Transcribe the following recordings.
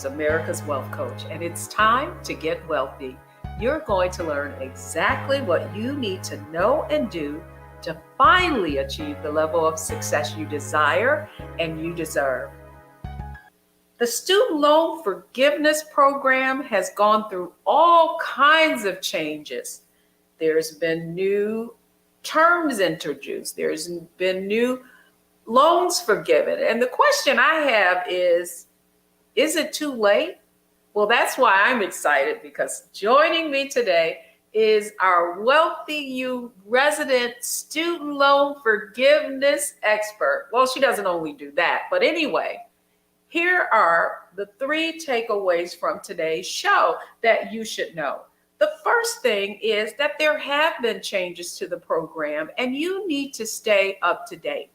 Owens, America's Wealth Coach, and it's time to get wealthy. You're going to learn exactly what you need to know and do to finally achieve the level of success you desire and you deserve. The student loan forgiveness program has gone through all kinds of changes. There's been new terms introduced. There's been new loans forgiven. And the question I have is it too late? Well, that's why I'm excited, because joining me today is our Wealthy You resident student loan forgiveness expert. Well, she doesn't only do that, but anyway, here are the 3 takeaways from today's show that you should know. The first thing is that there have been changes to the program and you need to stay up to date.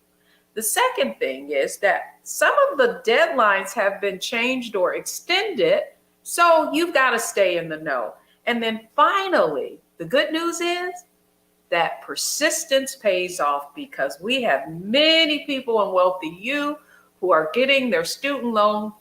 The second thing is that some of the deadlines have been changed or extended, so you've got to stay in the know. And then finally, the good news is that persistence pays off, because we have many people in Wealthy You who are getting their student loans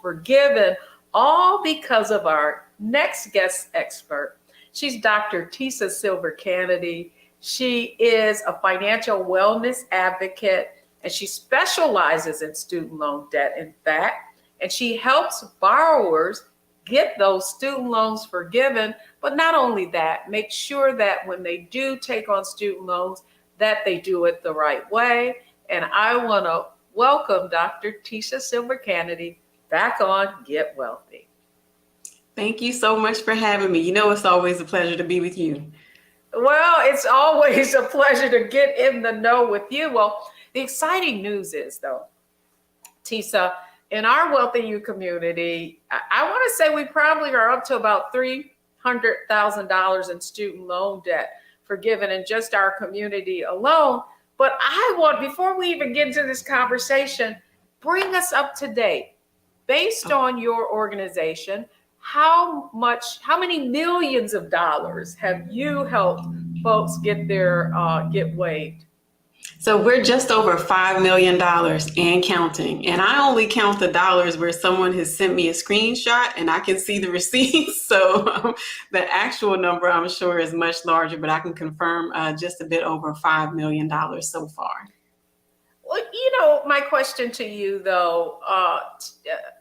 forgiven, all because of our next guest expert. She's Dr. Tisa Silver-Canaday. She is a financial wellness advocate, and she specializes in student loan debt, in fact, and she helps borrowers get those student loans forgiven. But not only that, make sure that when they do take on student loans, that they do it the right way. And I want to welcome Dr. Tisa Silver-Canaday back on Get Wealthy. Thank you so much for having me. You know, it's always a pleasure to be with you. Well, it's always a pleasure to get in the know with you. Well, the exciting news is, though, Tisa, in our Wealthy You community, I want to say we probably are up to about $300,000 in student loan debt forgiven in just our community alone. But I want, before we even get into this conversation, bring us up to date. Based on your organization, how many millions of dollars have you helped folks get waived? So we're just over $5 million and counting. And I only count the dollars where someone has sent me a screenshot and I can see the receipts. So the actual number, I'm sure, is much larger, but I can confirm just a bit over $5 million so far. Well, you know, my question to you, though,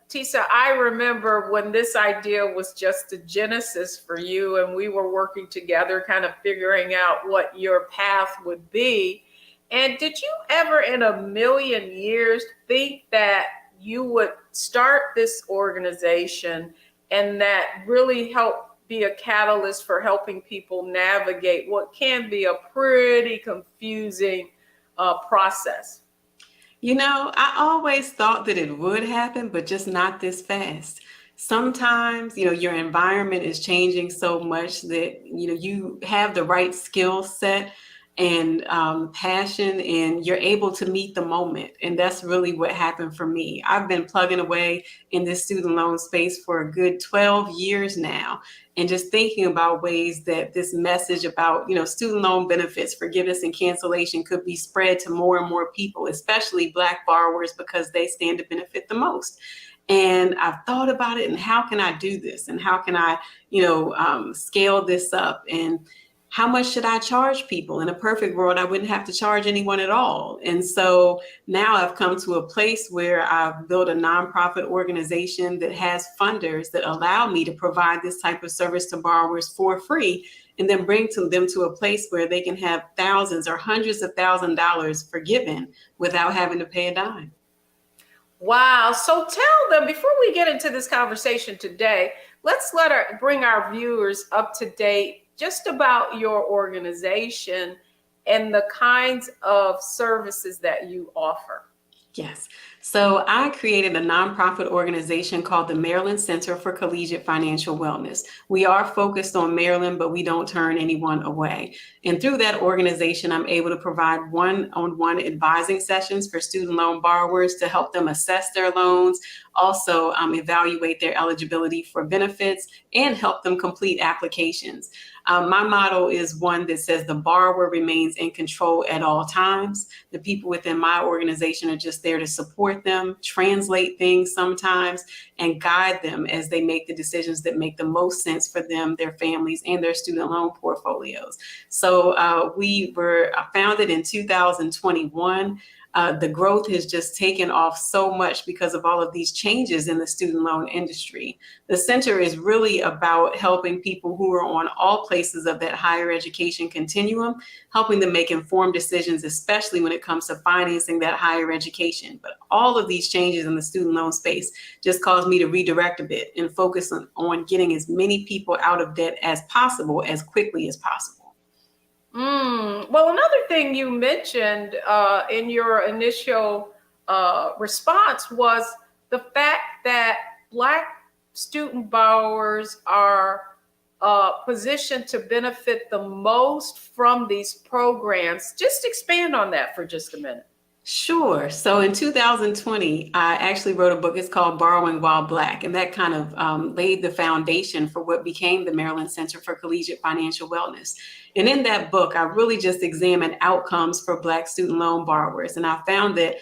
Tisa, I remember when this idea was just a genesis for you, and we were working together, kind of figuring out what your path would be. And did you ever in a million years think that you would start this organization and that really help be a catalyst for helping people navigate what can be a pretty confusing process? You know, I always thought that it would happen, but just not this fast. Sometimes, your environment is changing so much that, you have the right skill set and passion, and you're able to meet the moment. And that's really what happened for me. I've been plugging away in this student loan space for a good 12 years now, and just thinking about ways that this message about, student loan benefits, forgiveness and cancellation could be spread to more and more people, especially Black borrowers, because they stand to benefit the most. And I've thought about it, and how can I do this? And how can I, scale this up? And how much should I charge people? In a perfect world, I wouldn't have to charge anyone at all. And so now I've come to a place where I've built a nonprofit organization that has funders that allow me to provide this type of service to borrowers for free, and then bring them to a place where they can have thousands or hundreds of $1,000s forgiven without having to pay a dime. Wow. So tell them, before we get into this conversation today, let's bring our viewers up to date just about your organization and the kinds of services that you offer. Yes. So I created a nonprofit organization called the Maryland Center for Collegiate Financial Wellness. We are focused on Maryland, but we don't turn anyone away. And through that organization, I'm able to provide one-on-one advising sessions for student loan borrowers to help them assess their loans, also evaluate their eligibility for benefits, and help them complete applications. My motto is one that says the borrower remains in control at all times. The people within my organization are just there to support support them, translate things sometimes, and guide them as they make the decisions that make the most sense for them, their families, and their student loan portfolios. So we were founded in 2021. The growth has just taken off so much because of all of these changes in the student loan industry. The center is really about helping people who are on all places of that higher education continuum, helping them make informed decisions, especially when it comes to financing that higher education. But all of these changes in the student loan space just caused me to redirect a bit and focus on getting as many people out of debt as possible, as quickly as possible. Well, another thing you mentioned in your initial response was the fact that Black student borrowers are positioned to benefit the most from these programs. Just expand on that for just a minute. Sure. So in 2020, I actually wrote a book. It's called Borrowing While Black. And that kind of laid the foundation for what became the Maryland Center for Collegiate Financial Wellness. And in that book, I really just examined outcomes for Black student loan borrowers. And I found that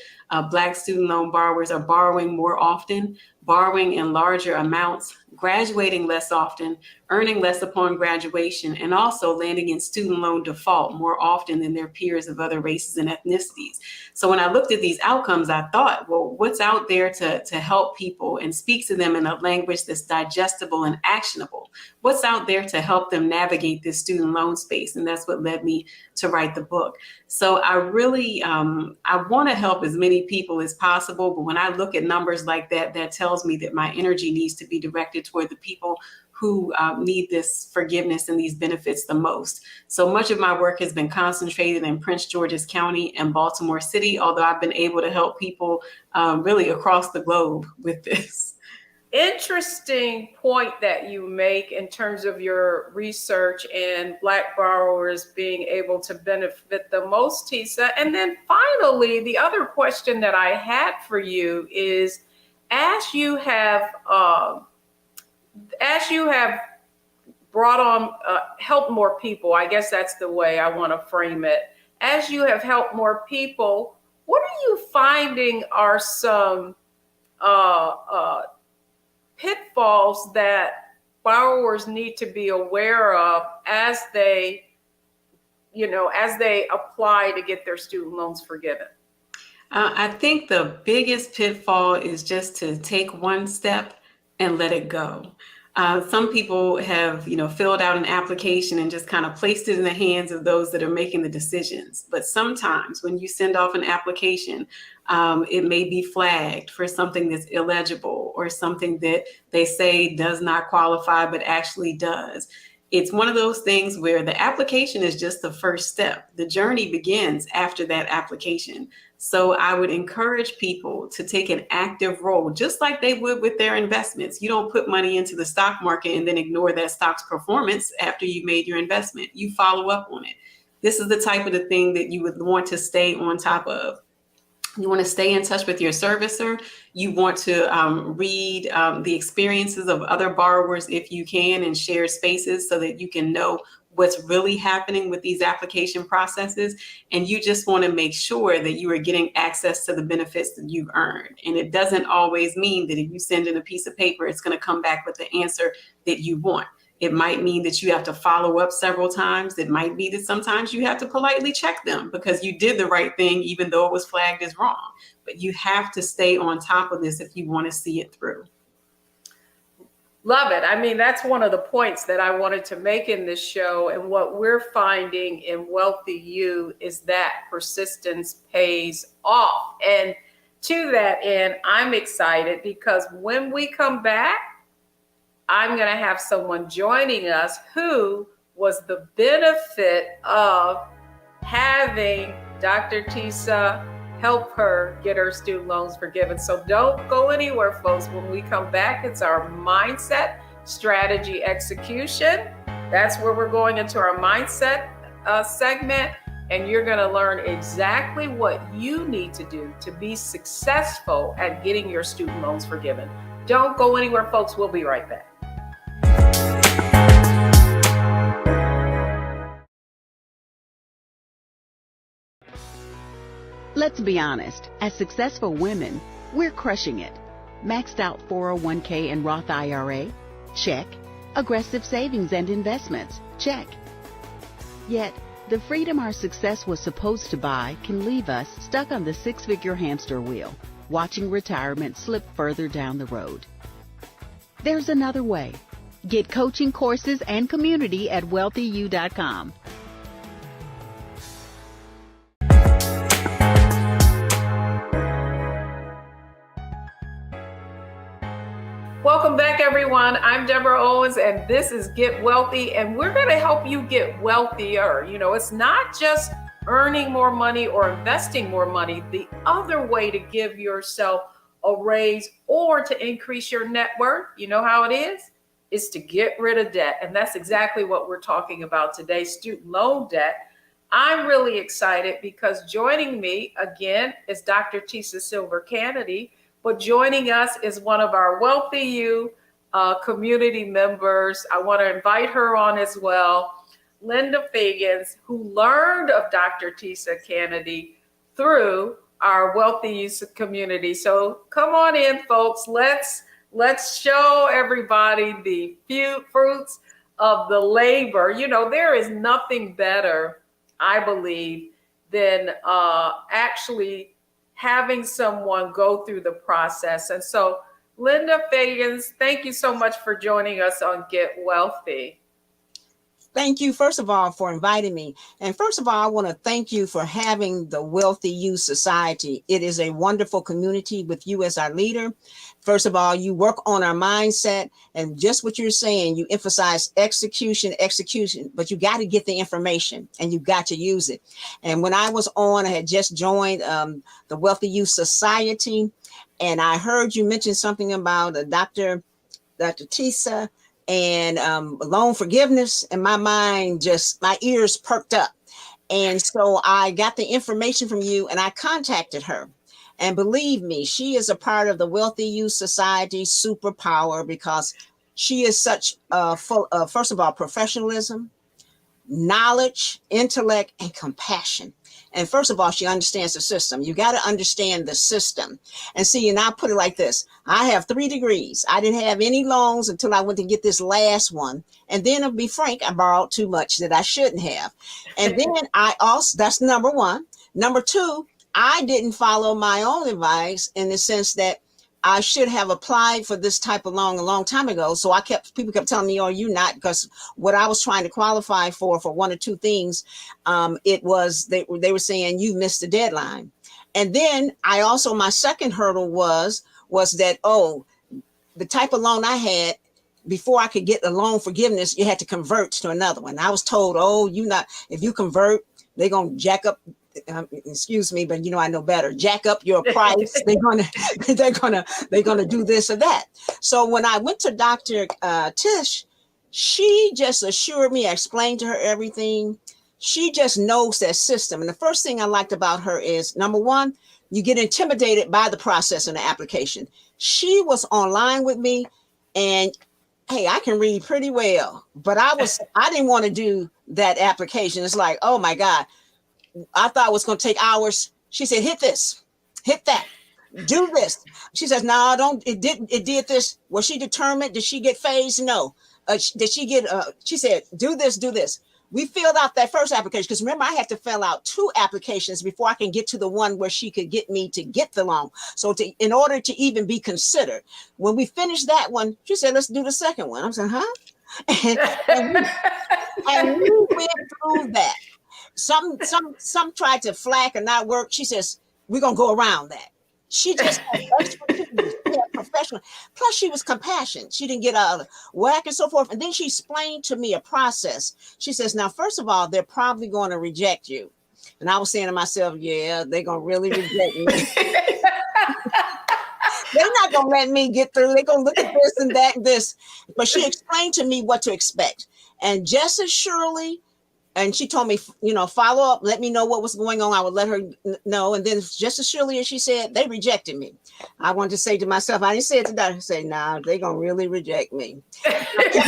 Black student loan borrowers are borrowing more often, borrowing in larger amounts, graduating less often, earning less upon graduation, and also landing in student loan default more often than their peers of other races and ethnicities. So when I looked at these outcomes, I thought, well, what's out there to help people and speak to them in a language that's digestible and actionable? What's out there to help them navigate this student loan space? And that's what led me to write the book. So I really, I want to help as many people as possible. But when I look at numbers like that, that tells me that my energy needs to be directed toward the people who need this forgiveness and these benefits the most. So much of my work has been concentrated in Prince George's County and Baltimore City, although I've been able to help people really across the globe with this. Interesting point that you make in terms of your research and Black borrowers being able to benefit the most, Tisa. And then finally, the other question that I had for you is, as you have brought on, helped more people, I guess that's the way I want to frame it. As you have helped more people, what are you finding are some pitfalls that borrowers need to be aware of as they apply to get their student loans forgiven? I think the biggest pitfall is just to take one step and let it go. Some people have, filled out an application and just kind of placed it in the hands of those that are making the decisions. But sometimes when you send off an application, it may be flagged for something that's illegible or something that they say does not qualify, but actually does. It's one of those things where the application is just the first step. The journey begins after that application. So I would encourage people to take an active role, just like they would with their investments. You don't put money into the stock market and then ignore that stock's performance after you made your investment. You follow up on it. This is the type of the thing that you would want to stay on top of. You want to stay in touch with your servicer. You want to read the experiences of other borrowers if you can, and share spaces so that you can know what's really happening with these application processes. And you just want to make sure that you are getting access to the benefits that you've earned. And it doesn't always mean that if you send in a piece of paper, it's going to come back with the answer that you want. It might mean that you have to follow up several times. It might be that sometimes you have to politely check them because you did the right thing, even though it was flagged as wrong. But you have to stay on top of this if you want to see it through. Love it. I mean, that's one of the points that I wanted to make in this show. And what we're finding in Wealthy You is that persistence pays off. And to that end, I'm excited because when we come back, I'm going to have someone joining us who was the benefit of having Dr. Tisa help her get her student loans forgiven. So don't go anywhere, folks. When we come back, it's our mindset, strategy, execution. That's where we're going into our mindset segment. And you're going to learn exactly what you need to do to be successful at getting your student loans forgiven. Don't go anywhere, folks. We'll be right back. Let's be honest, as successful women, We're crushing it. Maxed out 401k and Roth IRA? Check. Aggressive savings and investments? Check. Yet, the freedom our success was supposed to buy can leave us stuck on the six-figure hamster wheel, watching retirement slip further down the road. There's another way. Get coaching courses and community at wealthyu.com. Welcome back, everyone. I'm Deborah Owens, and this is Get Wealthy, and we're going to help you get wealthier. You know, it's not just earning more money or investing more money. The other way to give yourself a raise or to increase your net worth, you know how it is to get rid of debt. And that's exactly what we're talking about today, student loan debt. I'm really excited because joining me again is Dr. Tisa Silver-Canaday. But joining us is one of our Wealthy You community members. I want to invite her on as well, Linda Fagans, who learned of Dr. Tisa Canaday through our Wealthy You community. So come on in, folks. Let's show everybody the few fruits of the labor. You know, there is nothing better, I believe, than actually having someone go through the process. And so, Linda Fagans, thank you so much for joining us on Get Wealthy. Thank you, first of all, for inviting me. And first of all, I want to thank you for having the Wealthy You Society. It is a wonderful community with you as our leader. First of all, you work on our mindset, and just what you're saying, you emphasize execution, but you got to get the information and you got to use it. And when I was on, I had just joined the Wealthy You Society, and I heard you mention something about Dr. Tisa and loan forgiveness, and my mind my ears perked up. And so I got the information from you and I contacted her. And believe me, she is a part of the Wealthy You Society superpower because she is such full of, first of all, professionalism, knowledge, intellect, and compassion. And first of all, she understands the system. You got to understand the system. And see, and I'll put it like this. I have 3 degrees. I didn't have any loans until I went to get this last one. And then, to be frank, I borrowed too much that I shouldn't have. And then that's number 1. Number 2, I didn't follow my own advice in the sense that I should have applied for this type of loan a long time ago. So people kept telling me, "Oh, you not?" Because what I was trying to qualify for 1 or 2 things, it was they were saying you missed the deadline. And then my second hurdle was that the type of loan I had, before I could get the loan forgiveness, you had to convert to another one. I was told, if you convert, they're gonna jack up. Excuse me, but I know better. Jack up your price. They're gonna do this or that. So when I went to Dr. Tish, she just assured me. I explained to her everything. She just knows that system. And the first thing I liked about her is, number 1, you get intimidated by the process and the application. She was online with me, and hey, I can read pretty well, but I didn't want to do that application. It's like, oh my God. I thought it was going to take hours. She said, hit this, hit that, do this. She says, no, don't. It did this. Was she determined? Did she get phased? No. Did she get, she said, do this, do this. We filled out that first application because remember, I had to fill out 2 applications before I can get to the one where she could get me to get the loan. So in order to even be considered, when we finished that one, she said, let's do the second one. I'm saying, huh? and we went through that. Some tried to flack and not work. She says, we're going to go around that. She just had expertise. She had professional. Plus, she was compassionate. She didn't get out of whack and so forth. And then she explained to me a process. She says, now, first of all, they're probably going to reject you. And I was saying to myself, yeah, they're going to really reject me. They're not going to let me get through. They're going to look at this and that and this. But she explained to me what to expect. And just as surely, and she told me, follow up, let me know what was going on. I would let her know. And then just as surely as she said, they rejected me. I wanted to say to myself, I didn't say it to Dr. Say, nah, they're going to really reject me. This is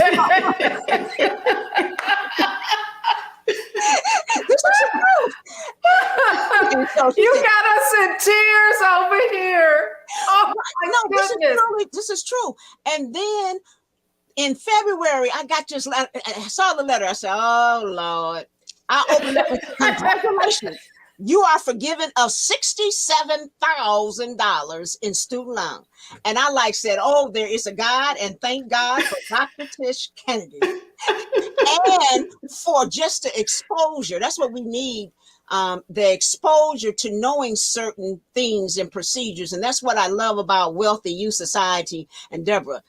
the truth. So she You said, got us in tears over here. Oh my no, goodness. this is true. And then in February, I got this letter. I saw the letter. I said, "Oh Lord!" I opened up and said, "Congratulations, you are forgiven of $67,000 in student loan." And I like said, "Oh, there is a God, and thank God for Dr. Tish Kennedy, and for just the exposure. That's what we need." The exposure to knowing certain things and procedures. And that's what I love about Wealthy Youth Society and Deborah.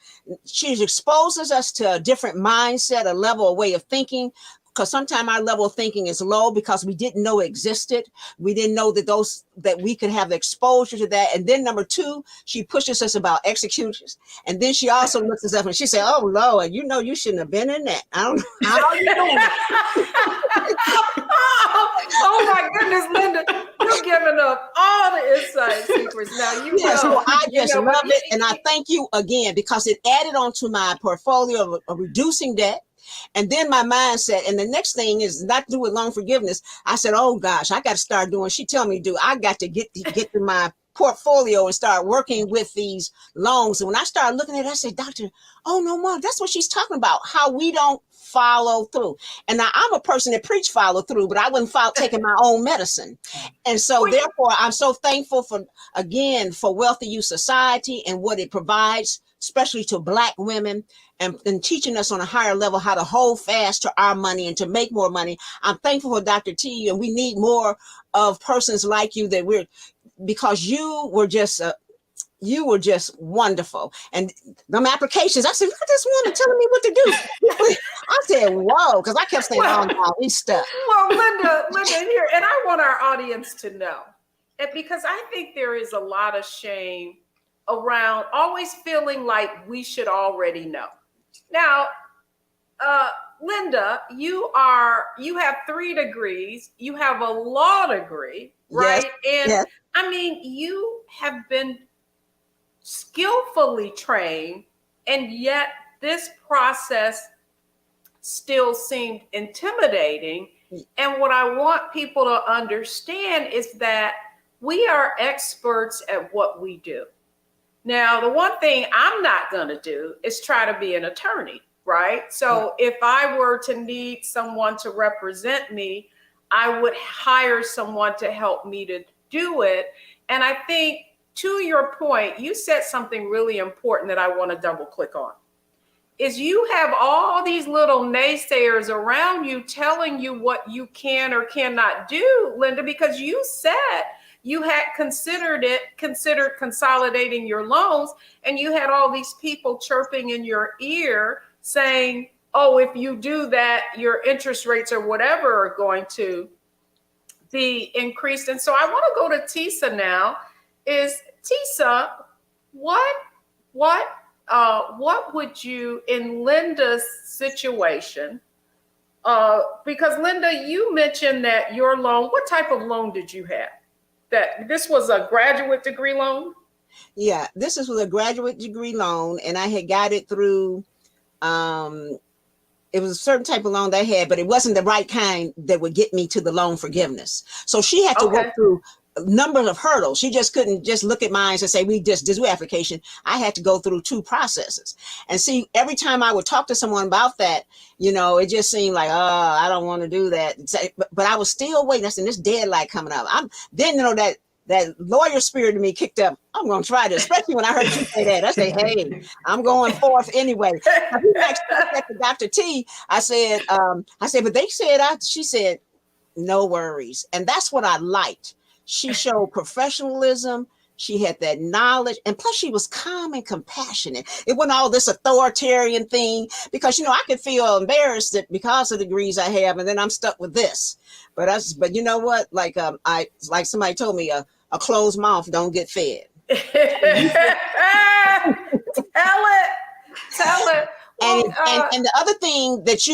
She exposes us to a different mindset, a level, a way of thinking, because sometimes our level of thinking is low because we didn't know it existed. We didn't know that we could have exposure to that. And then number two, she pushes us about executions. And then she also looks us up and she said, "Oh Lord, you know you shouldn't have been in that. I don't know how you doing it." Oh my goodness, Linda, you're giving up all the inside secrets. Now Yes, well, I just but love it. And I thank you again because it added on to my portfolio of reducing debt. And then my mindset, and the next thing is not to do with loan forgiveness. I said, "Oh gosh, I got to start doing." She told me to do. I got to get to my portfolio and start working with these loans. And when I started looking at it, I said, "Doctor, oh no, Mom, that's what she's talking about. How we don't follow through." And now I'm a person that preach follow through, but I wouldn't follow taking my own medicine. And so therefore, I'm so thankful for Wealthy Youth Society and what it provides, especially to Black women, and teaching us on a higher level how to hold fast to our money and to make more money. I'm thankful for Dr. T, and we need more of persons like you because you were just wonderful. And them applications, I said, "Look at this woman telling me what to do." I said, "Whoa," because I kept saying, "Oh no, we stuck." Well, Linda, here, and I want our audience to know, and because I think there is a lot of shame around always feeling like we should already know. Now, Linda, you have 3 degrees. You have a law degree, right? Yes, And yes. I mean, you have been skillfully trained, and yet this process still seemed intimidating. And what I want people to understand is that we are experts at what we do. Now, the one thing I'm not going to do is try to be an attorney, right? So if I were to need someone to represent me, I would hire someone to help me to do it. And I think, to your point, you said something really important that I want to double click on. Is you have all these little naysayers around you telling you what you can or cannot do, Linda, because you said you had considered consolidating your loans, and you had all these people chirping in your ear saying, "Oh, if you do that, your interest rates or whatever are going to be increased." And so I want to go to Tisa now. Tisa, what would you, in Linda's situation, because Linda, you mentioned that your loan, what type of loan did you have? That this was a graduate degree loan? Yeah, this is with a graduate degree loan, and I had got it through, it was a certain type of loan they had, but it wasn't the right kind that would get me to the loan forgiveness. So she had to work through a number of hurdles. She just couldn't just look at mine and say, "We just do application." I had to go through 2 processes. And see, every time I would talk to someone about that, it just seemed like, "Oh, I don't want to do that." But I was still waiting. I said, "This deadline coming up." That lawyer spirit in me kicked up. I'm going to try this, especially when I heard you say that. I say, "Hey, I'm going forth anyway." I said to Dr. T, I said, "But they said," she said, "No worries." And that's what I liked. She showed professionalism. She had that knowledge. And plus she was calm and compassionate. It wasn't all this authoritarian thing, because, I could feel embarrassed that because of the degrees I have, and then I'm stuck with this. But you know what? Like somebody told me, a closed mouth don't get fed. Tell it. And the other thing that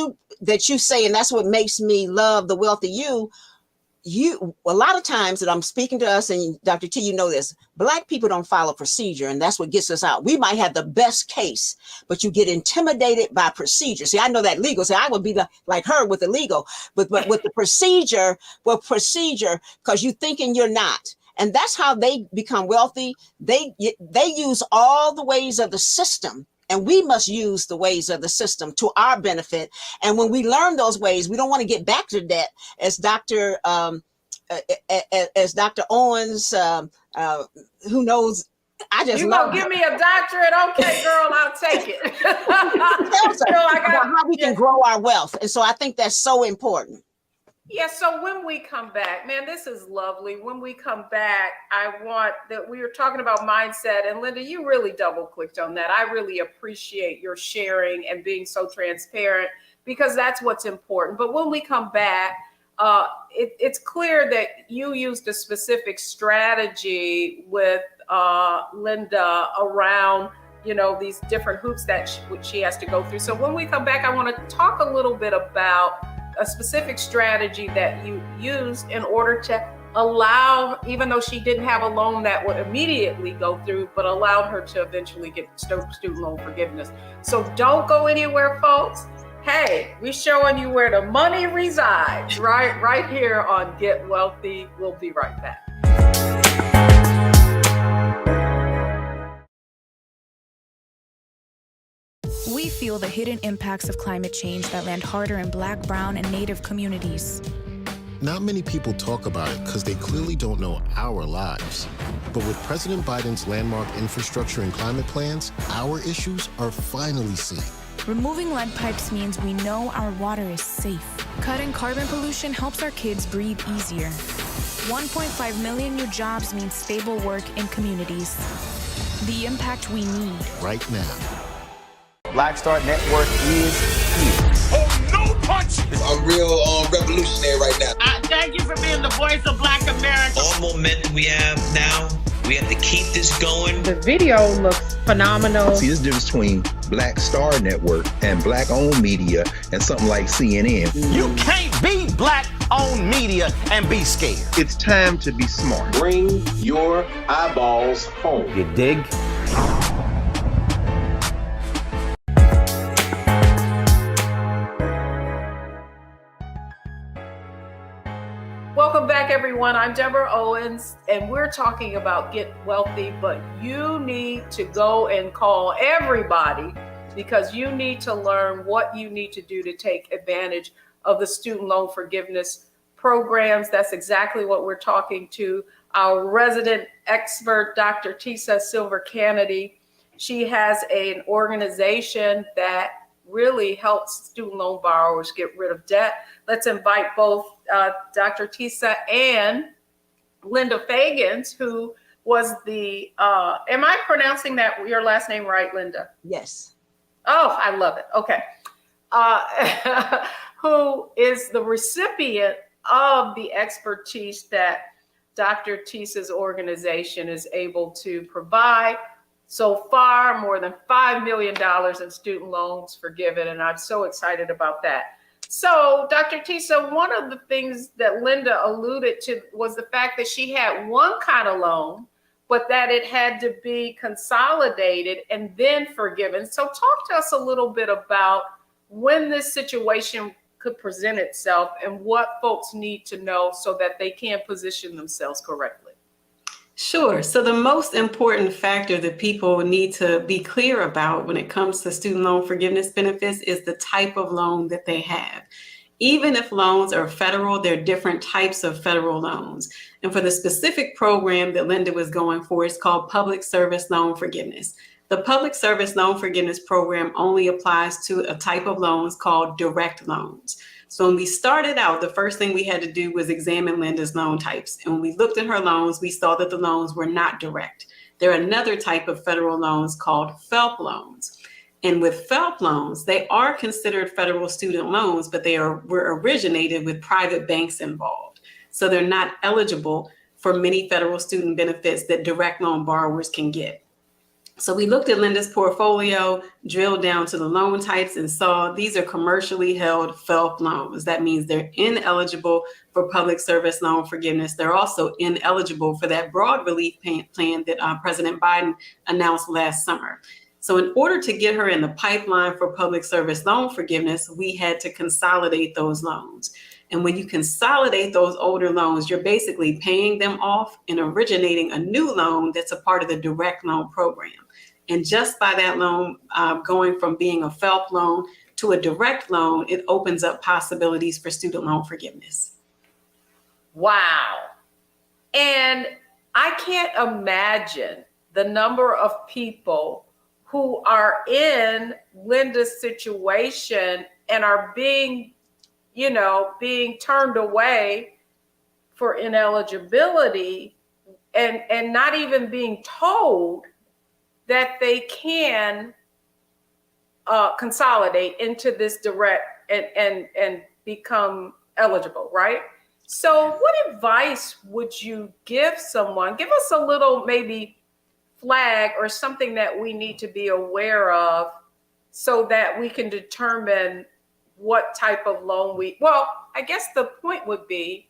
you say, and that's what makes me love the Wealthy You, a lot of times that I'm speaking to us, and Dr. T, you know this, Black people don't follow procedure, and that's what gets us out. We might have the best case, but you get intimidated by procedure. See, I know that legal. See, I would be like her with the legal, but with the procedure, because you thinking you're not. And that's how they become wealthy. They use all the ways of the system. And we must use the ways of the system to our benefit. And when we learn those ways, we don't want to get back to that, as Dr. Owens, who knows, I just love gonna give me a doctorate. Okay, girl, I'll take it. About how we can grow our wealth. And so I think that's so important. Yeah, so when we come back, man, this is lovely. When we come back, I want that we were talking about mindset. And Linda, you really double clicked on that. I really appreciate your sharing and being so transparent, because that's what's important. But when we come back, it's clear that you used a specific strategy with Linda around, these different hoops that she has to go through. So when we come back, I want to talk a little bit about a specific strategy that you used in order to allow, even though she didn't have a loan that would immediately go through, but allowed her to eventually get student loan forgiveness. So don't go anywhere, folks. Hey, we're showing you where the money resides, right here on Get Wealthy. We'll be right back. We feel the hidden impacts of climate change that land harder in Black, Brown, and Native communities. Not many people talk about it because they clearly don't know our lives. But with President Biden's landmark infrastructure and climate plans, our issues are finally seen. Removing lead pipes means we know our water is safe. Cutting carbon pollution helps our kids breathe easier. 1.5 million new jobs means stable work in communities. The impact we need. Right now. Black Star Network is here. Oh, no punch! I'm real revolutionary right now. Thank you for being the voice of Black America. All momentum we have now, we have to keep this going. The video looks phenomenal. See, this difference between Black Star Network and Black-owned media and something like CNN. You can't be Black-owned media and be scared. It's time to be smart. Bring your eyeballs home. You dig? Welcome back, everyone. I'm Deborah Owens, and we're talking about Get Wealthy, but you need to go and call everybody, because you need to learn what you need to do to take advantage of the student loan forgiveness programs. That's exactly what we're talking to our resident expert, Dr. Tisa Silver-Canaday. She has an organization that really helps student loan borrowers get rid of debt. Let's invite both Dr. Tisa and Linda Fagans, who was the, am I pronouncing that your last name right, Linda? Yes. Oh, I love it. Okay. Who is the recipient of the expertise that Dr. Tisa's organization is able to provide. So far, more than $5 million in student loans forgiven, and I'm so excited about that. So, Dr. Tisa, one of the things that Linda alluded to was the fact that she had one kind of loan, but that it had to be consolidated and then forgiven. So talk to us a little bit about when this situation could present itself and what folks need to know so that they can position themselves correctly. Sure. So the most important factor that people need to be clear about when it comes to student loan forgiveness benefits is the type of loan that they have. Even if loans are federal, there are different types of federal loans. And for the specific program that Linda was going for, it's called Public Service Loan Forgiveness. The Public Service Loan Forgiveness program only applies to a type of loans called direct loans. So when we started out, the first thing we had to do was examine Linda's loan types. And when we looked at her loans, we saw that the loans were not direct. There are another type of federal loans called FELP loans. And with FELP loans, they are considered federal student loans, but were originated with private banks involved. So they're not eligible for many federal student benefits that direct loan borrowers can get. So we looked at Linda's portfolio, drilled down to the loan types, and saw these are commercially held FFELP loans. That means they're ineligible for public service loan forgiveness. They're also ineligible for that broad relief plan that President Biden announced last summer. So in order to get her in the pipeline for public service loan forgiveness, we had to consolidate those loans. And when you consolidate those older loans, you're basically paying them off and originating a new loan that's a part of the direct loan program. And just by that loan going from being a FFELP loan to a direct loan, it opens up possibilities for student loan forgiveness. Wow. And I can't imagine the number of people who are in Linda's situation and are being turned away for ineligibility and not even being told that they can consolidate into this direct and become eligible, right? So what advice would you give someone? Give us a little maybe flag or something that we need to be aware of so that we can determine what type of loan I guess the point would be,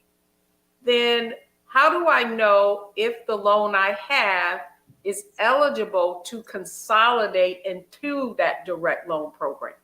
then how do I know if the loan I have is eligible to consolidate into that direct loan program?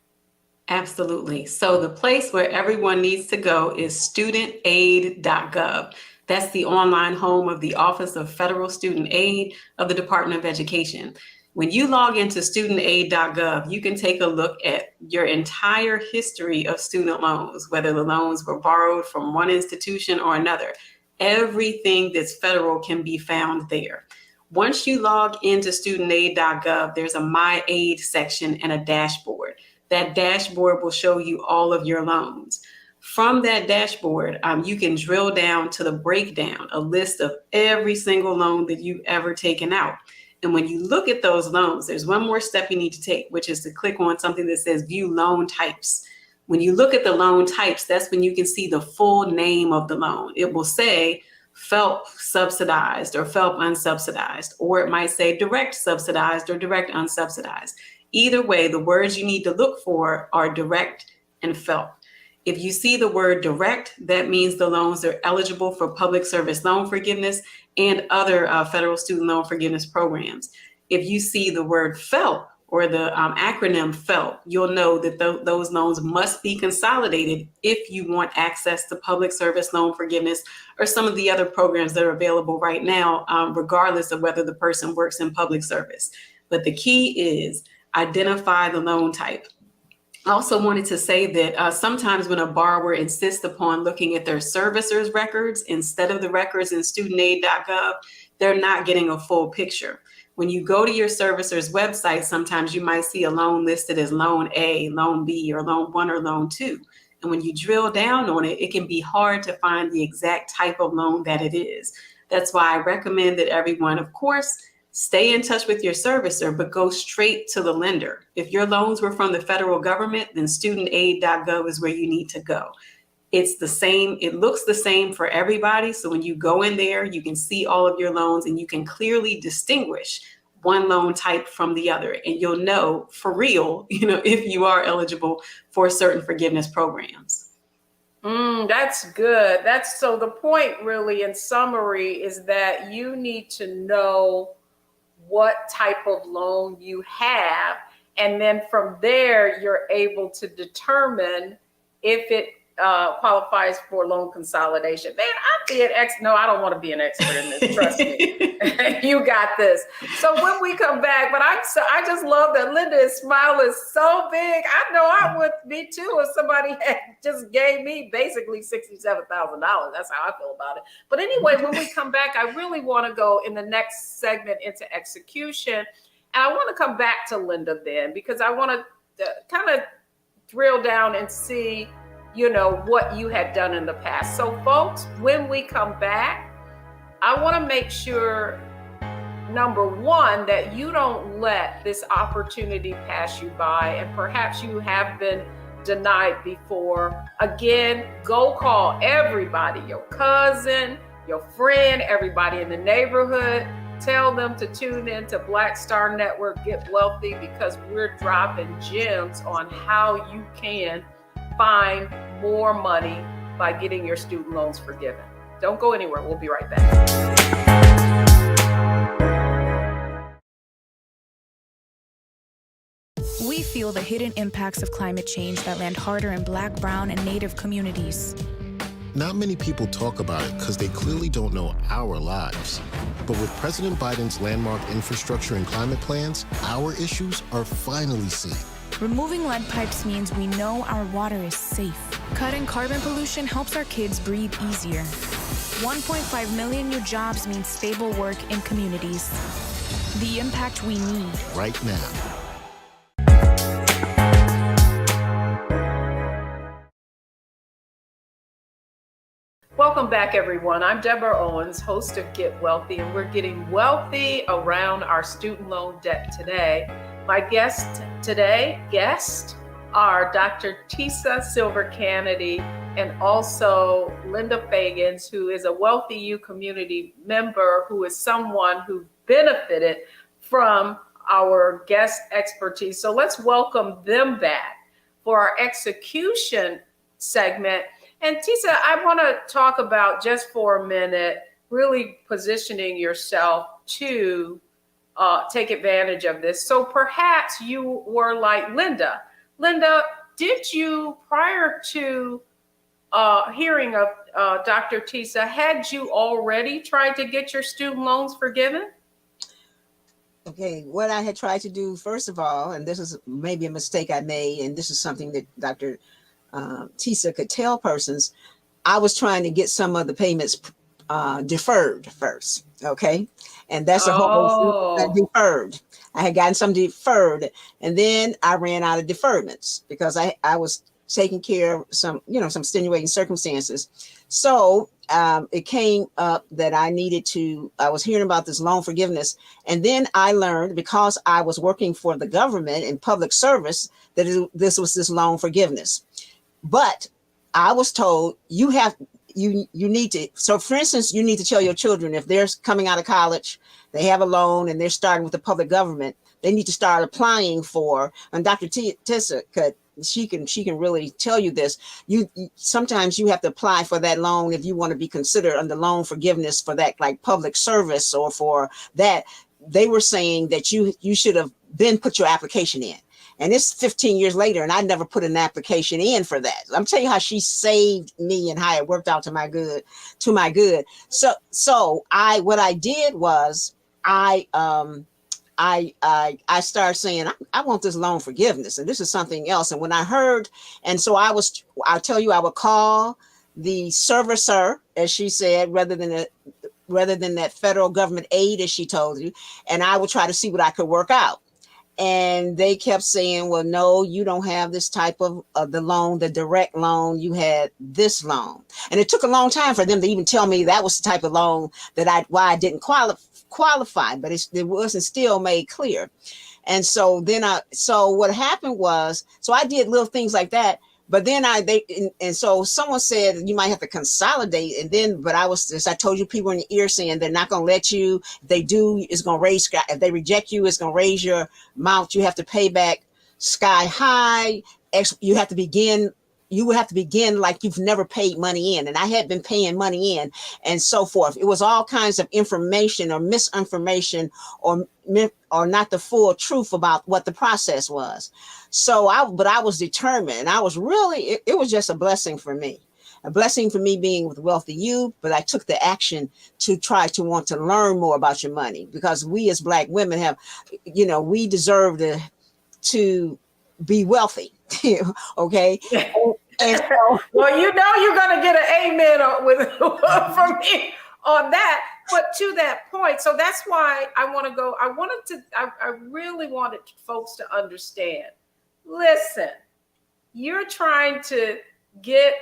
Absolutely. So the place where everyone needs to go is studentaid.gov. That's the online home of the Office of Federal Student Aid of the Department of Education. When you log into studentaid.gov, you can take a look at your entire history of student loans, whether the loans were borrowed from one institution or another. Everything that's federal can be found there. Once you log into studentaid.gov, there's a My Aid section and a dashboard. That dashboard will show you all of your loans. From that dashboard, you can drill down to the breakdown, a list of every single loan that you've ever taken out. And when you look at those loans, there's one more step you need to take, which is to click on something that says View Loan Types. When you look at the loan types, that's when you can see the full name of the loan. It will say FFELP subsidized or FFELP unsubsidized, or it might say direct subsidized or direct unsubsidized. Either way, the words you need to look for are direct and FFELP. If you see the word direct, that means the loans are eligible for public service loan forgiveness and other federal student loan forgiveness programs. If you see the word FFELP or the acronym FFELP, you'll know that those loans must be consolidated if you want access to public service loan forgiveness or some of the other programs that are available right now, regardless of whether the person works in public service. But the key is identify the loan type. I also wanted to say that sometimes when a borrower insists upon looking at their servicer's records instead of the records in studentaid.gov, they're not getting a full picture. When you go to your servicer's website, sometimes you might see a loan listed as Loan A, Loan B, or Loan 1 or Loan 2. And when you drill down on it, it can be hard to find the exact type of loan that it is. That's why I recommend that everyone, of course, stay in touch with your servicer, but go straight to the lender. If your loans were from the federal government, then studentaid.gov is where you need to go. It's the same, it looks the same for everybody. So when you go in there, you can see all of your loans and you can clearly distinguish one loan type from the other. And you'll know for real, if you are eligible for certain forgiveness programs. That's good. So the point really in summary is that you need to know what type of loan you have. And then from there, you're able to determine if it qualifies for loan consolidation. Man, no, I don't want to be an expert in this. Trust me. You got this. So when we come back, but I just love that Linda's smile is so big. I know I would be too if somebody had just gave me basically $67,000. That's how I feel about it. But anyway, when we come back, I really want to go in the next segment into execution. And I want to come back to Linda then, because I want to kind of drill down and see what you had done in the past. So folks, when we come back, I want to make sure, number one, that you don't let this opportunity pass you by, and perhaps you have been denied before. Again, go call everybody, your cousin, your friend, everybody in the neighborhood. tell them to tune in to Black Star Network Get Wealthy, because we're dropping gems on how you can find more money by getting your student loans forgiven. Don't go anywhere. We'll be right back. We feel the hidden impacts of climate change that land harder in Black, Brown, and Native communities. Not many people talk about it because they clearly don't know our lives. But with President Biden's landmark infrastructure and climate plans, our issues are finally seen. Removing lead pipes means we know our water is safe. Cutting carbon pollution helps our kids breathe easier. 1.5 million new jobs means stable work in communities. The impact we need right now. Welcome back, everyone. I'm Deborah Owens, host of Get Wealthy, and we're getting wealthy around our student loan debt today. My guests are Dr. Tisa Silver-Canaday and also Linda Fagans, who is a Wealthy U community member, who is someone who benefited from our guest expertise. So let's welcome them back for our execution segment. And Tisa, I want to talk about, just for a minute, really positioning yourself to take advantage of this. So perhaps you were like Linda. Linda, did you, prior to hearing of Dr. Tisa, had you already tried to get your student loans forgiven? Okay, what I had tried to do, first of all, and this is maybe a mistake I made, and this is something that Dr. Tisa could tell persons, I was trying to get some of the payments deferred first. Okay. And that's a whole deferred. I had gotten some deferred, and then I ran out of deferments because I was taking care of some extenuating circumstances. So it came up that I was hearing about this loan forgiveness. And then I learned, because I was working for the government in public service, that this loan forgiveness. But I was told you need to. So for instance, you need to tell your children, if they're coming out of college, they have a loan and they're starting with the public government, they need to start applying for, and Dr. Tisa she can really tell you this. Sometimes you have to apply for that loan if you want to be considered under loan forgiveness for that, like public service or for that. They were saying that you should have then put your application in. And it's 15 years later, and I never put an application in for that. I'm telling you how she saved me and how it worked out to my good. So what I did was I started saying, I want this loan forgiveness, and this is something else. And when I heard, and so I would call the servicer, as she said, rather than that federal government aid, as she told you, and I would try to see what I could work out. And they kept saying, well, no, you don't have this type of the loan, the direct loan. You had this loan. And it took a long time for them to even tell me that was the type of loan why I didn't qualify, but it wasn't still made clear. And so then what happened was, so I did little things like that. But then so someone said you might have to consolidate. And then, but as I told you, people in your ear saying they're not going to let you. If they do, it's going to raise. If they reject you, it's going to raise your amount. You have to pay back sky high. You have to begin. You would have to begin like you've never paid money in. And I had been paying money in and so forth. It was all kinds of information or misinformation or not the full truth about what the process was. But I was determined. I was really, it was just a blessing for me. A blessing for me being with Wealthy U, but I took the action to try to want to learn more about your money, because we as Black women have, we deserve to be wealthy. Okay. And so, well, you're going to get an amen from me on that. But to that point, so that's why I really wanted folks to understand. Listen, you're trying to get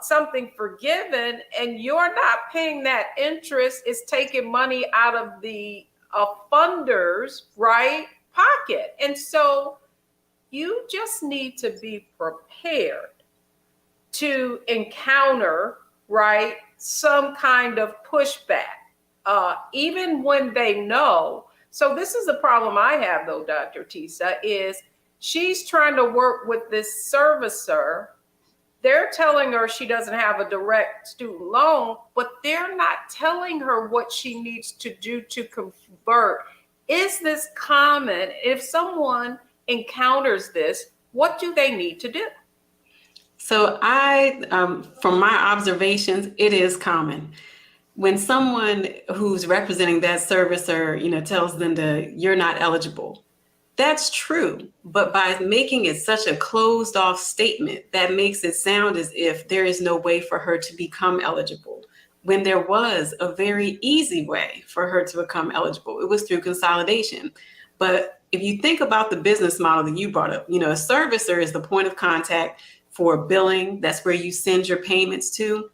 something forgiven, and you're not paying that interest. It's taking money out of the funder's right pocket. And so you just need to be prepared to encounter, right, some kind of pushback. even when they know. So this is the problem I have though, Dr. Tisa, is she's trying to work with this servicer. They're telling her she doesn't have a direct student loan, but they're not telling her what she needs to do to convert. Is this common? If someone encounters this, what do they need to do? So from my observations, it is common. When someone who's representing that servicer, tells them you're not eligible, that's true. But by making it such a closed off statement, that makes it sound as if there is no way for her to become eligible, when there was a very easy way for her to become eligible. It was through consolidation. But if you think about the business model that you brought up, a servicer is the point of contact for billing. That's where you send your payments to.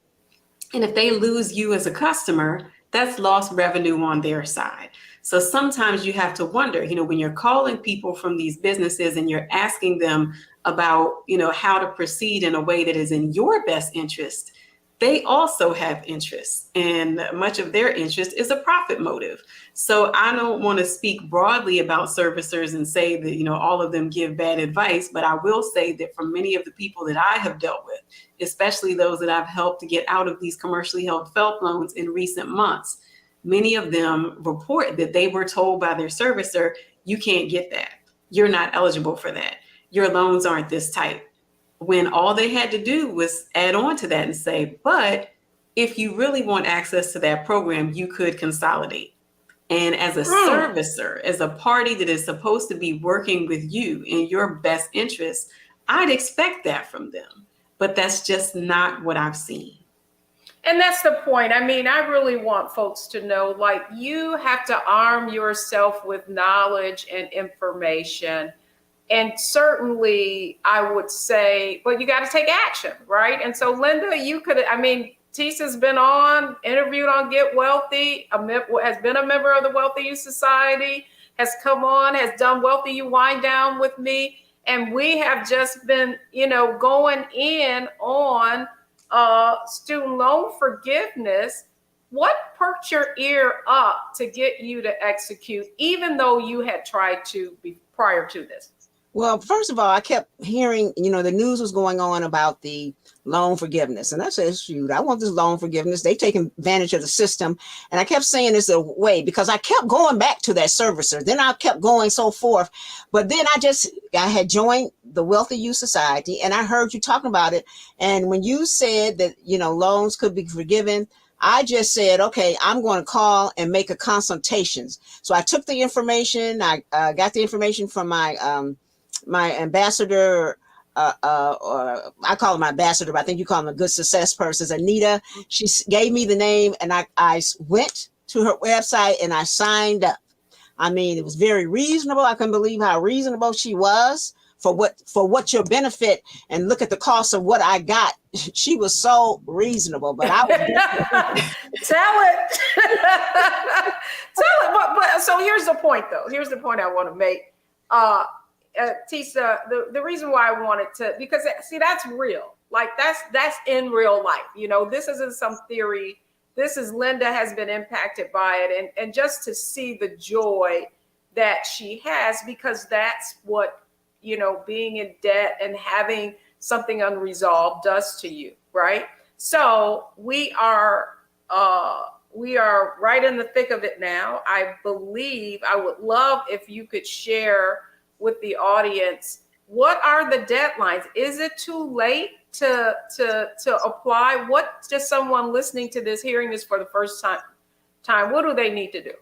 And if they lose you as a customer, that's lost revenue on their side. So sometimes you have to wonder, when you're calling people from these businesses and you're asking them about, how to proceed in a way that is in your best interest, they also have interests, and much of their interest is a profit motive. So I don't want to speak broadly about servicers and say that, all of them give bad advice, but I will say that for many of the people that I have dealt with, especially those that I've helped to get out of these commercially held FFELP loans in recent months, many of them report that they were told by their servicer, you can't get that. You're not eligible for that. Your loans aren't this type. When all they had to do was add on to that and say, but if you really want access to that program, you could consolidate. And as a servicer, as a party that is supposed to be working with you in your best interest, I'd expect that from them. But that's just not what I've seen. And that's the point. I mean, I really want folks to know, you have to arm yourself with knowledge and information. And certainly I would say, but you got to take action, right? And so Linda, Tisa's been interviewed on Get Wealthy, has been a member of the Wealthy Youth Society, has come on, has done Wealthy You Wind Down with me. And we have just been, going in on student loan forgiveness. What perked your ear up to get you to execute, even though you had tried to be prior to this? Well, first of all, I kept hearing, the news was going on about the loan forgiveness. And I said, shoot, I want this loan forgiveness. They take advantage of the system. And I kept saying it's a way, because I kept going back to that servicer. Then I kept going so forth. But then I had joined the Wealthy Youth Society, and I heard you talking about it. And when you said that, loans could be forgiven, I just said, okay, I'm going to call and make a consultation. So I took the information. I got the information from my ambassador, or I call him my ambassador, but I think you call him a good success person, Anita. She gave me the name, and I went to her website and I signed up. I mean, it was very reasonable. I couldn't believe how reasonable she was for what your benefit, and look at the cost of what I got. She was so reasonable, but I was tell it. But so here's the point though. Here's the point I want to make. Tisa, the reason why I wanted to, because see, that's real. That's in real life. This isn't some theory. This is Linda has been impacted by it. And just to see the joy that she has, because that's what, being in debt and having something unresolved does to you, right? So we are right in the thick of it now. I would love if you could share with the audience, what are the deadlines? Is it too late to apply? What does someone listening to this, hearing this for the first time, what do they need to do?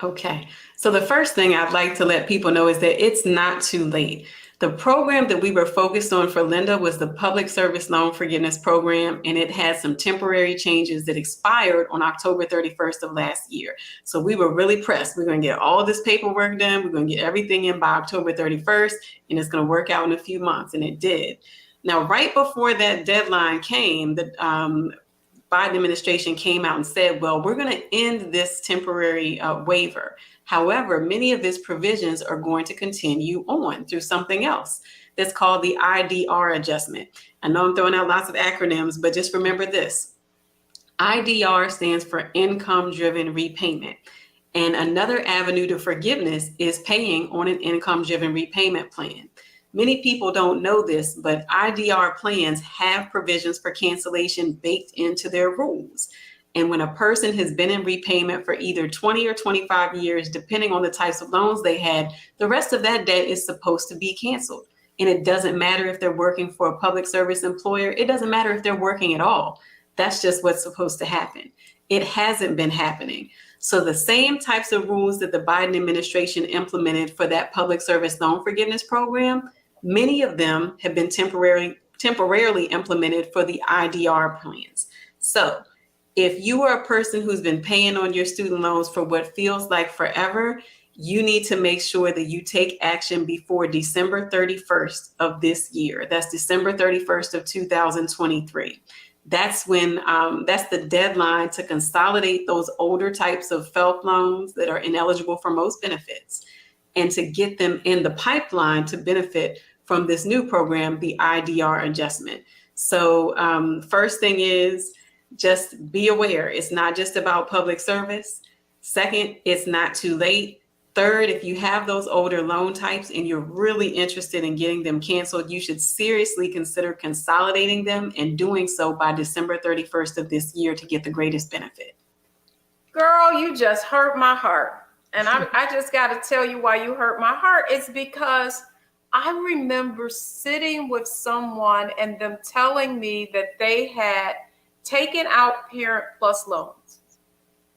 Okay. So the first thing I'd like to let people know is that it's not too late. The program that we were focused on for Linda was the Public Service Loan Forgiveness Program, and it had some temporary changes that expired on October 31st of last year. So we were really pressed. We're going to get all this paperwork done. We're going to get everything in by October 31st, and it's going to work out in a few months, and it did. Now, right before that deadline came, the Biden administration came out and said, well, we're going to end this temporary waiver. However, many of its provisions are going to continue on through something else that's called the IDR adjustment. I know I'm throwing out lots of acronyms, but just remember this. IDR stands for income-driven repayment. And another avenue to forgiveness is paying on an income-driven repayment plan. Many people don't know this, but IDR plans have provisions for cancellation baked into their rules. And when a person has been in repayment for either 20 or 25 years, depending on the types of loans they had, the rest of that debt is supposed to be canceled. And it doesn't matter if they're working for a public service employer. It doesn't matter if they're working at all. That's just what's supposed to happen. It hasn't been happening. So the same types of rules that the Biden administration implemented for that public service loan forgiveness program, many of them have been temporarily implemented for the IDR plans. So if you are a person who's been paying on your student loans for what feels like forever, you need to make sure that you take action before December 31st of this year. That's December 31st of 2023. That's when, that's the deadline to consolidate those older types of FFELP loans that are ineligible for most benefits and to get them in the pipeline to benefit from this new program, the IDR adjustment. So first thing is, just be aware, it's not just about public service. Second, it's not too late. Third, if you have those older loan types and you're really interested in getting them canceled, you should seriously consider consolidating them and doing so by December 31st of this year to get the greatest benefit. Girl, you just hurt my heart. And I just got to tell you why you hurt my heart. It's because I remember sitting with someone and them telling me that they had taken out Parent Plus loans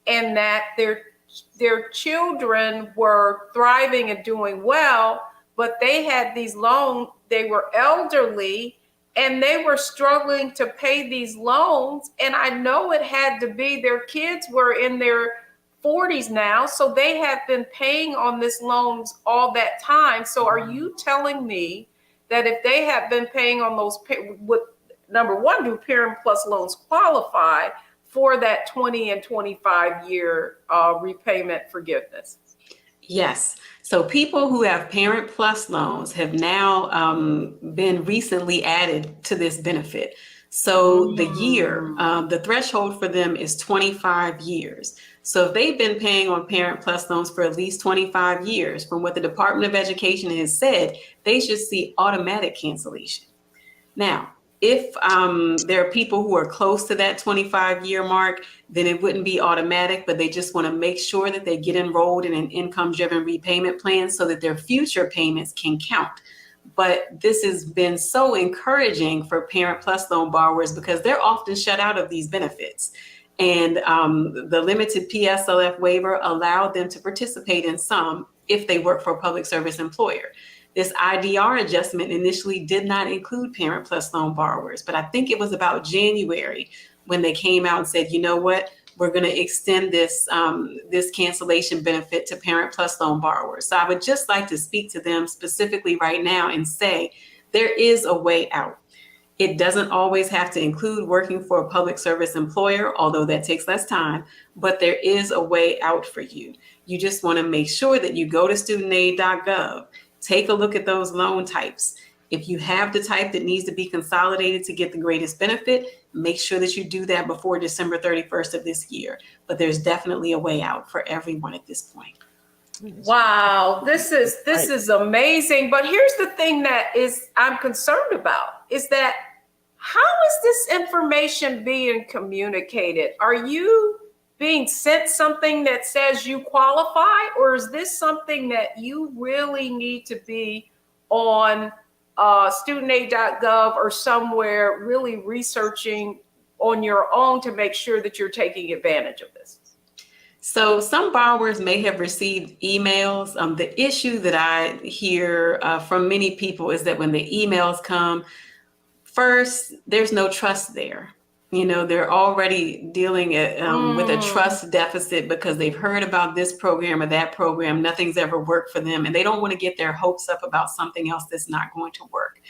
and that their children were thriving and doing well, but they had these loans, they were elderly, and they were struggling to pay these loans. And I know it had to be their kids were in their 40s now, so they have been paying on this loans all that time. So are you telling me that if they have been paying on those, number one, do Parent Plus loans qualify for that 20 and 25 year repayment forgiveness? Yes. So people who have Parent Plus loans have now been recently added to this benefit. So the year, the threshold for them is 25 years. So if they've been paying on Parent Plus loans for at least 25 years, from what the Department of Education has said, they should see automatic cancellation. Now, if there are people who are close to that 25-year mark, then it wouldn't be automatic, but they just want to make sure that they get enrolled in an income-driven repayment plan so that their future payments can count. But this has been so encouraging for Parent Plus loan borrowers because they're often shut out of these benefits. And the limited PSLF waiver allowed them to participate in some if they work for a public service employer. This IDR adjustment initially did not include Parent Plus loan borrowers, but I think it was about January when they came out and said, you know what, we're going to extend this this cancellation benefit to Parent Plus loan borrowers. So I would just like to speak to them specifically right now and say there is a way out. It doesn't always have to include working for a public service employer, although that takes less time, but there is a way out for you. You just want to make sure that you go to studentaid.gov. Take a look at those loan types. If you have the type that needs to be consolidated to get the greatest benefit, make sure that you do that before December 31st of this year. But there's definitely a way out for everyone at this point. Wow, this is amazing. But here's the thing that I'm concerned about is that how is this information being communicated? Are you being sent something that says you qualify, or is this something that you really need to be on studentaid.gov or somewhere really researching on your own to make sure that you're taking advantage of this? So some borrowers may have received emails. The issue that I hear from many people is that when the emails come, first, there's no trust there. You know, they're already dealing with a trust deficit because they've heard about this program or that program. Nothing's ever worked for them, and they don't want to get their hopes up about something else that's not going to work.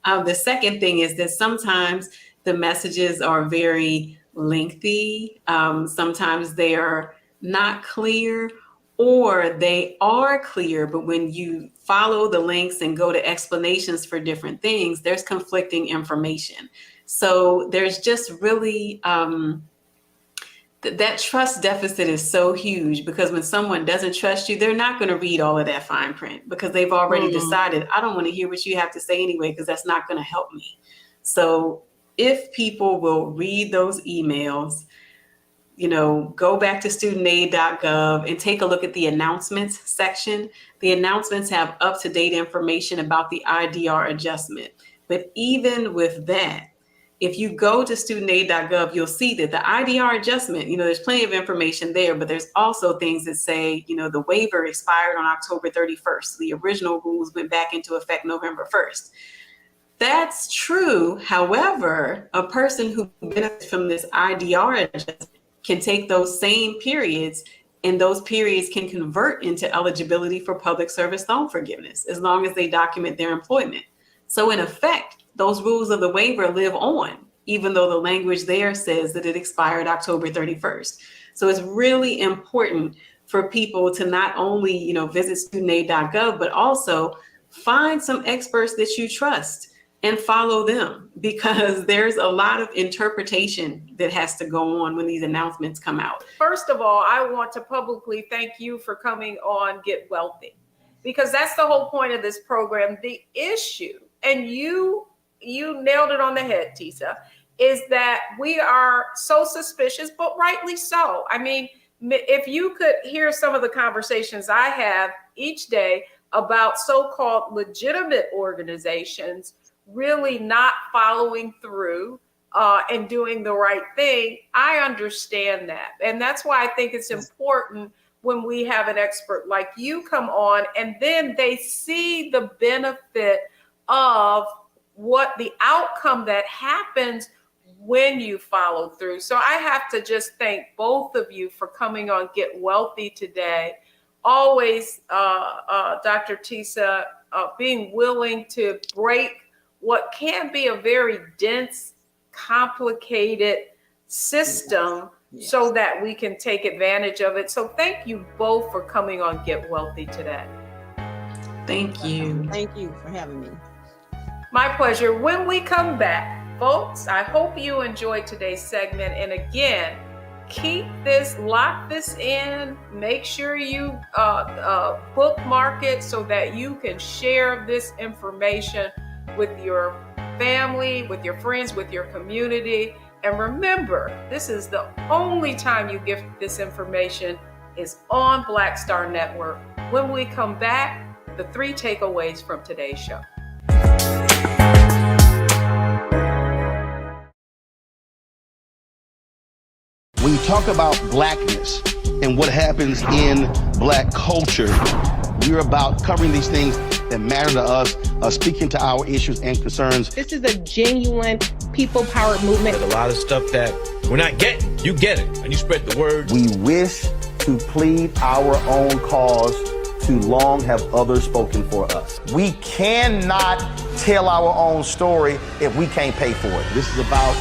The second thing is that sometimes the messages are very lengthy. Sometimes they are not clear, or they are clear, but when you follow the links and go to explanations for different things, there's conflicting information. So there's just really that trust deficit is so huge, because when someone doesn't trust you, they're not going to read all of that fine print, because they've already decided, I don't want to hear what you have to say anyway, because that's not going to help me. So if people will read those emails, go back to studentaid.gov and take a look at the announcements section. The announcements have up-to-date information about the IDR adjustment. But even with that, if you go to studentaid.gov, you'll see that the IDR adjustment, there's plenty of information there, but there's also things that say, the waiver expired on October 31st. The original rules went back into effect November 1st. That's true. However, a person who benefits from this IDR adjustment can take those same periods, and those periods can convert into eligibility for public service loan forgiveness as long as they document their employment. So in effect, those rules of the waiver live on, even though the language there says that it expired October 31st. So it's really important for people to not only, visit studentaid.gov, but also find some experts that you trust and follow them, because there's a lot of interpretation that has to go on when these announcements come out. First of all, I want to publicly thank you for coming on Get Wealthy, because that's the whole point of this program. The issue, and you nailed it on the head, Tisa, is that we are so suspicious, but rightly so. I mean, if you could hear some of the conversations I have each day about so-called legitimate organizations really not following through and doing the right thing, I understand that. And that's why I think it's important when we have an expert like you come on, and then they see the benefit of what the outcome that happens when you follow through. So I have to just thank both of you for coming on Get Wealthy today. Always, Dr. Tisa, being willing to break what can be a very dense, complicated system so that we can take advantage of it. So thank you both for coming on Get Wealthy today. Thank you. Thank you for having me. My pleasure. When we come back, folks, I hope you enjoyed today's segment. And again, lock this in, make sure you bookmark it so that you can share this information with your family, with your friends, with your community. And remember, this is the only time you get this information is on Black Star Network. When we come back, the 3 takeaways from today's show. When you talk about blackness and what happens in black culture, we're about covering these things that matter to us, speaking to our issues and concerns. This is a genuine people-powered movement. There's a lot of stuff that we're not getting. You get it, and you spread the word. We wish to plead our own cause. Too long have others spoken for us. We cannot tell our own story if we can't pay for it. This is about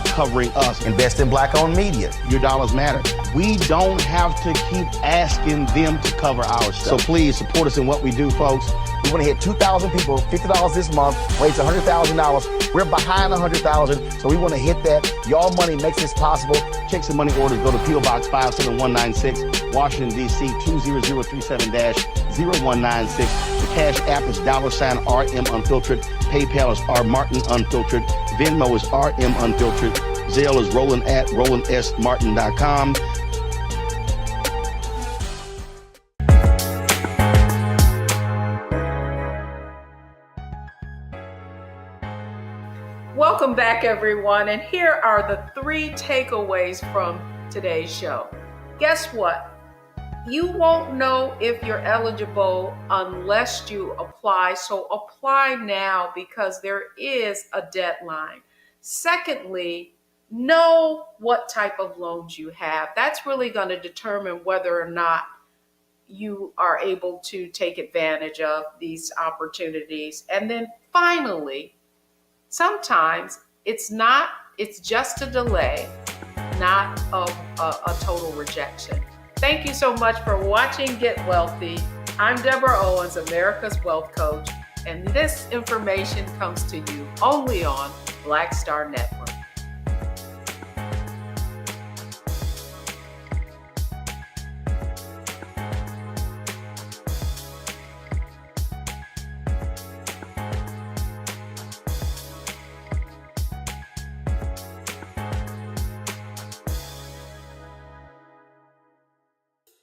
covering us. Invest in black-owned media. Your dollars matter. We don't have to keep asking them to cover our stuff. So please support us in what we do, folks. We want to hit 2,000 people, $50 this month, raise $100,000. We're behind 100,000, so we want to hit that. Y'all money makes this possible. Checks and money orders go to P.O. Box 57196, Washington, D.C. 20037-0196. The Cash App is $RM Unfiltered. PayPal is R Martin Unfiltered. Venmo is RM Unfiltered. Zelle is Roland at RolandSMartin.com. Welcome back, everyone. And here are the 3 takeaways from today's show. Guess what? You won't know if you're eligible unless you apply. So apply now, because there is a deadline. Secondly, know what type of loans you have. That's really going to determine whether or not you are able to take advantage of these opportunities. And then finally, sometimes it's just a delay, not a total rejection. Thank you so much for watching Get Wealthy. I'm Deborah Owens, America's Wealth Coach, and this information comes to you only on Black Star Network.